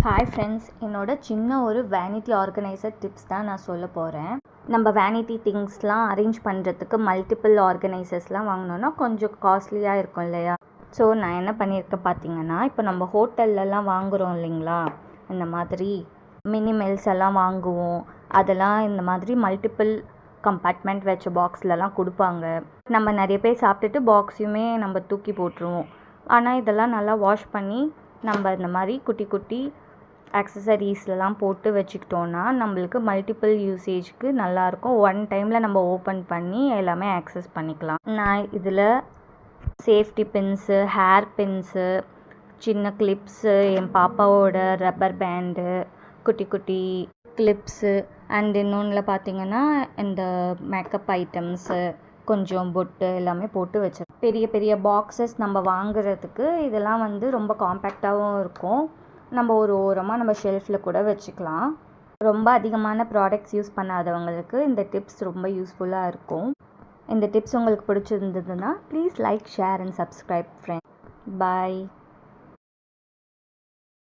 Hi friends, என்னோட சின்ன ஒரு வேனிட்டி ஆர்கனைசர் டிப்ஸ் தான் நான் சொல்ல போகிறேன். நம்ம வேனிட்டி திங்ஸ்லாம் அரேஞ்ச் பண்ணுறதுக்கு மல்டிபிள் ஆர்கனைசர்ஸ்லாம் வாங்கினோன்னா கொஞ்சம் காஸ்ட்லியாக இருக்கும் இல்லையா? ஸோ நான் என்ன பண்ணியிருக்கேன் பார்த்தீங்கன்னா, இப்போ நம்ம ஹோட்டல்லலாம் வாங்குகிறோம் இல்லைங்களா, இந்த மாதிரி மினிமெல்ஸ் எல்லாம் வாங்குவோம். அதெல்லாம் இந்த மாதிரி மல்டிபிள் கம்பார்ட்மெண்ட் வச்ச பாக்ஸ்லலாம் கொடுப்பாங்க. நம்ம நிறைய பேர் சாப்பிட்டுட்டு பாக்ஸையுமே நம்ம தூக்கி போட்டுருவோம். ஆனால் இதெல்லாம் நல்லா வாஷ் பண்ணி நம்ம இந்த மாதிரி குட்டி குட்டி ஆக்சசரிஸ்லாம் போட்டு வச்சுக்கிட்டோன்னா நம்மளுக்கு மல்டிபிள் யூசேஜ்க்கு நல்லாயிருக்கும். ஒன் டைமில் நம்ம ஓப்பன் பண்ணி எல்லாமே ஆக்சஸ் பண்ணிக்கலாம். நான் இதில் சேஃப்டி பின்ஸு, ஹேர் பின்ஸு, சின்ன கிளிப்ஸு, என் பாப்பாவோட ரப்பர் பேண்டு, குட்டி குட்டி கிளிப்ஸு அண்ட் இன்னொன்றில் பார்த்திங்கன்னா இந்த மேக்கப் ஐட்டம்ஸு, கொஞ்சம் பொட்டு எல்லாமே போட்டு வச்சிருக்கேன். பெரிய பெரிய பாக்ஸஸ் நம்ம வாங்குறதுக்கு இதெல்லாம் ரொம்ப காம்பேக்டாகவும் இருக்கும். நம்ம ஒரு ஓரமாக நம்ம ஷெல்ஃபில் கூட வச்சுக்கலாம். ரொம்ப அதிகமான ப்ராடக்ட்ஸ் யூஸ் பண்ணாதவங்களுக்கு இந்த டிப்ஸ் ரொம்ப யூஸ்ஃபுல்லாக இருக்கும். இந்த டிப்ஸ் உங்களுக்கு பிடிச்சிருந்ததுன்னா please like, share and subscribe friends. Bye.